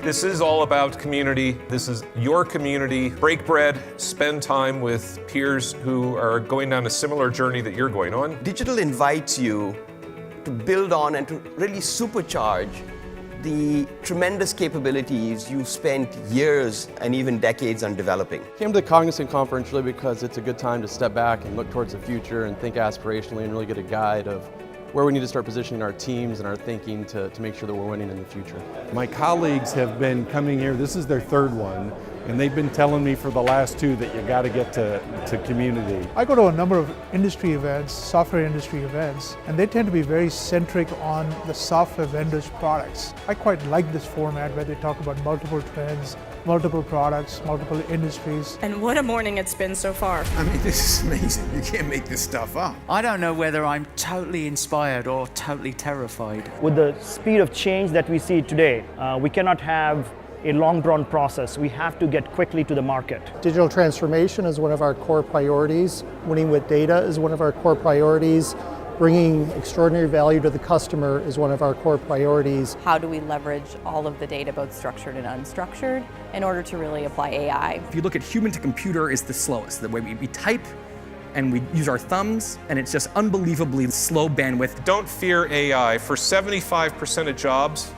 This is all about community. This is your community. Break bread, spend time with peers who are going down a similar journey that you're going on. Digital invites you to build on and to really supercharge the tremendous capabilities you spent years and even decades on developing. Came to the Cognizant conference really because it's a good time to step back and look towards the future and think aspirationally and really get a guide of where we need to start positioning our teams and our thinking to make sure that we're winning in the future. My colleagues have been coming here, this is their third one, and they've been telling me for the last two that you got to get to community. I go to a number of industry events, software industry events, and they tend to be very centric on the software vendors' products. I quite like this format where they talk about multiple trends, multiple products, multiple industries. And what a morning it's been so far. I mean, this is amazing. You can't make this stuff up. I don't know whether I'm totally inspired or totally terrified. With the speed of change that we see today, we cannot have a long-drawn process. We have to get quickly to the market. Digital transformation is one of our core priorities. Winning with data is one of our core priorities. Bringing extraordinary value to the customer is one of our core priorities. How do we leverage all of the data, both structured and unstructured, in order to really apply AI? If you look at human to computer is the slowest. The way we type and we use our thumbs, and it's just unbelievably slow bandwidth. Don't fear AI. For 75% of jobs,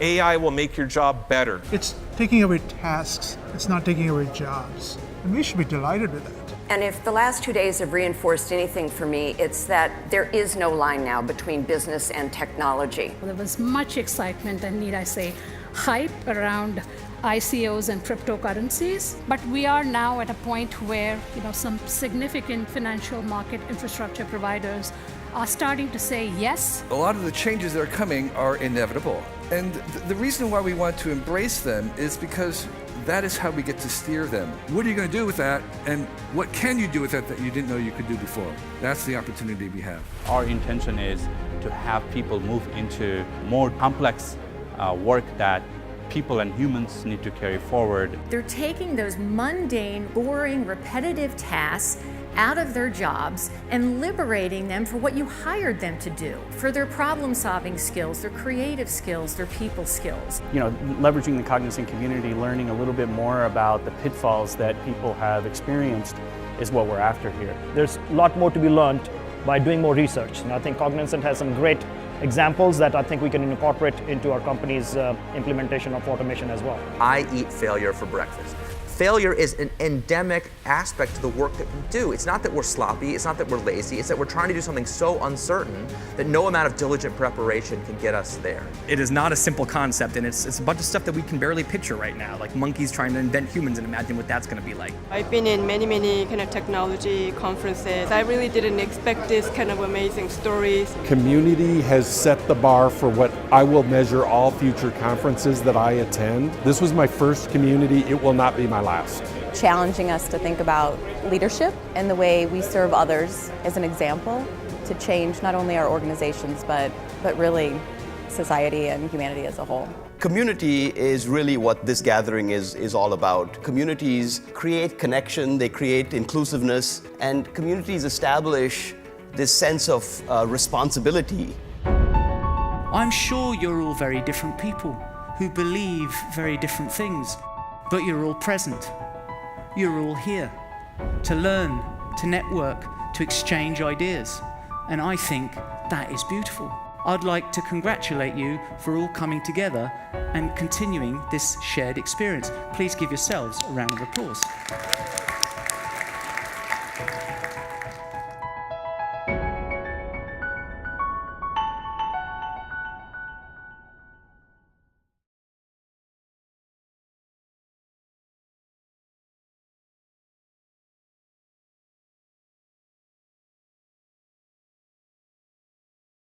AI will make your job better. It's taking away tasks, it's not taking away jobs. And we should be delighted with that. And if the last 2 days have reinforced anything for me, it's that there is no line now between business and technology. There was much excitement and, need I say, hype around ICOs and cryptocurrencies, but we are now at a point where some significant financial market infrastructure providers are starting to say yes. A lot of the changes that are coming are inevitable. And the reason why we want to embrace them is because that is how we get to steer them. What are you going to do with that? And what can you do with that you didn't know you could do before? That's the opportunity we have. Our intention is to have people move into more complex work that people and humans need to carry forward. They're taking those mundane, boring, repetitive tasks out of their jobs and liberating them for what you hired them to do, for their problem-solving skills, their creative skills, their people skills. Leveraging the Cognizant community, learning a little bit more about the pitfalls that people have experienced is what we're after here. There's a lot more to be learned by doing more research. And I think Cognizant has some great examples that I think we can incorporate into our company's implementation of automation as well. I eat failure for breakfast. Failure is an endemic aspect to the work that we do. It's not that we're sloppy, it's not that we're lazy, it's that we're trying to do something so uncertain that no amount of diligent preparation can get us there. It is not a simple concept, and it's a bunch of stuff that we can barely picture right now, like monkeys trying to invent humans and imagine what that's going to be like. I've been in many kind of technology conferences. I really didn't expect this kind of amazing stories. Community has set the bar for what I will measure all future conferences that I attend. This was my first community, it will not be my last. Challenging us to think about leadership and the way we serve others as an example to change not only our organizations, but really society and humanity as a whole. Community is really what this gathering is all about. Communities create connection, they create inclusiveness, and communities establish this sense of responsibility. I'm sure you're all very different people who believe very different things, but you're all present. You're all here to learn, to network, to exchange ideas. And I think that is beautiful. I'd like to congratulate you for all coming together and continuing this shared experience. Please give yourselves a round of applause.